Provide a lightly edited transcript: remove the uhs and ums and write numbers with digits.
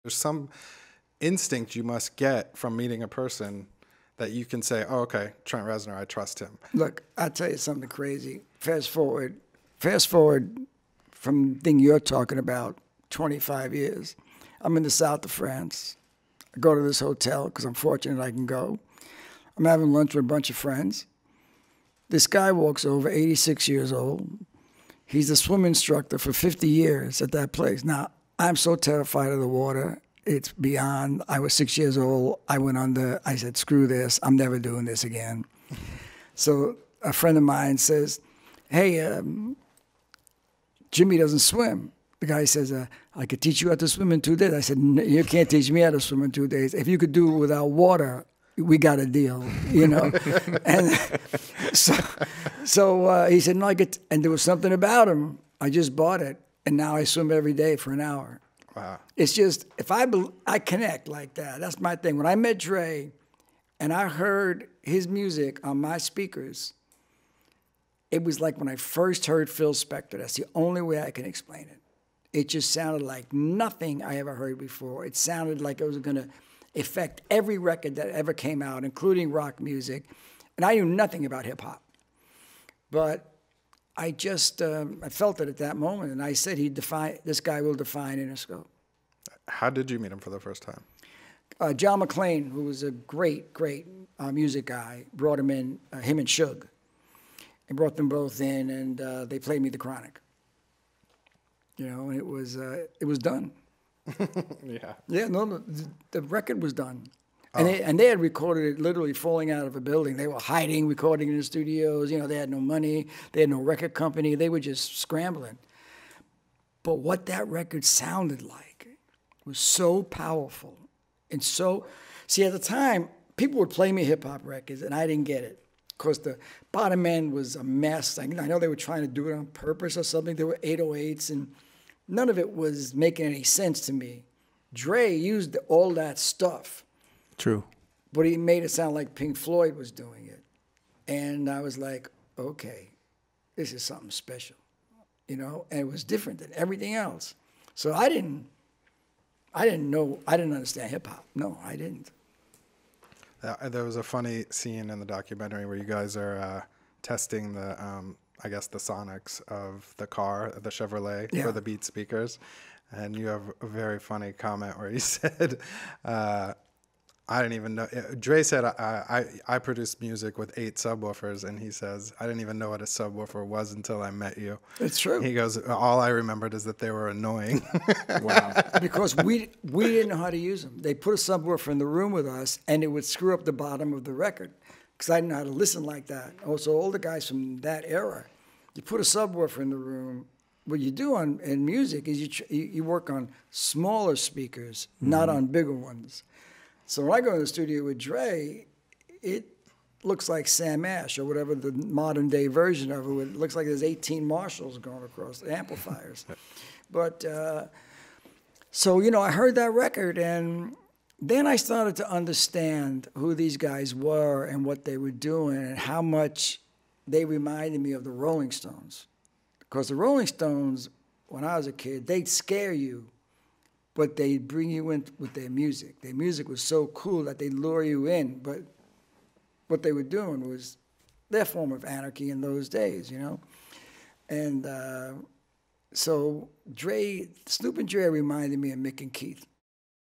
There's some instinct you must get from meeting a person that you can say, oh, okay, Trent Reznor, I trust him. Look, I'll tell you something crazy. Fast forward from the thing you're talking about, 25 years. I'm in the south of France. I go to this hotel because I'm fortunate I can go. I'm having lunch with a bunch of friends. This guy walks over, 86 years old. He's a swim instructor for 50 years at that place. Now, I'm so terrified of the water. It's beyond. I was 6 years old. I went under. I said, screw this. I'm never doing this again. So a friend of mine says, hey, Jimmy doesn't swim. The guy says, I could teach you how to swim in 2 days. I said, no, you can't teach me how to swim in 2 days. If you could do it without water, we got a deal, you know. And so he said, no, and there was something about him. I just bought it, and now I swim every day for an hour. Wow. It's just, if I connect like that. That's my thing. When I met Dre and I heard his music on my speakers, it was like when I first heard Phil Spector. That's the only way I can explain it. It just sounded like nothing I ever heard before. It sounded like it was going to affect every record that ever came out, including rock music. And I knew nothing about hip-hop. But I just, I felt it at that moment. And I said, this guy will define Interscope. How did you meet him for the first time? John McClain, who was a great, great music guy, brought him in, him and Suge. And brought them both in, and they played me The Chronic. You know, and it was done. Yeah. Yeah, no, the record was done. And they had recorded it literally falling out of a building. They were hiding, recording in the studios. You know, they had no money. They had no record company. They were just scrambling. But what that record sounded like was so powerful. And so, see, at the time, people would play me hip-hop records, and I didn't get it. Because the bottom end was a mess. I know they were trying to do it on purpose or something. There were 808s, and none of it was making any sense to me. Dre used all that stuff. True. But he made it sound like Pink Floyd was doing it. And I was like, okay, this is something special, you know? And it was different than everything else. So I didn't understand hip-hop. No, I didn't. There was a funny scene in the documentary where you guys are testing the, I guess, the sonics of the car, the Chevrolet, for the Beat speakers. And you have a very funny comment where you said, I didn't even know. Dre said, I produced music with 8 subwoofers. And he says, I didn't even know what a subwoofer was until I met you. It's true. He goes, all I remembered is that they were annoying. Wow. Because we didn't know how to use them. They put a subwoofer in the room with us, and it would screw up the bottom of the record. Because I didn't know how to listen like that. Also, all the guys from that era, you put a subwoofer in the room. What you do in music is you work on smaller speakers, not on bigger ones. So when I go in the studio with Dre, it looks like Sam Ash or whatever the modern day version of it. It looks like there's 18 Marshalls going across the amplifiers. But so, you know, I heard that record, and then I started to understand who these guys were and what they were doing and how much they reminded me of the Rolling Stones. Because the Rolling Stones, when I was a kid, they'd scare you, but they'd bring you in with their music. Their music was so cool that they'd lure you in, but what they were doing was their form of anarchy in those days, you know? And so Snoop and Dre reminded me of Mick and Keith.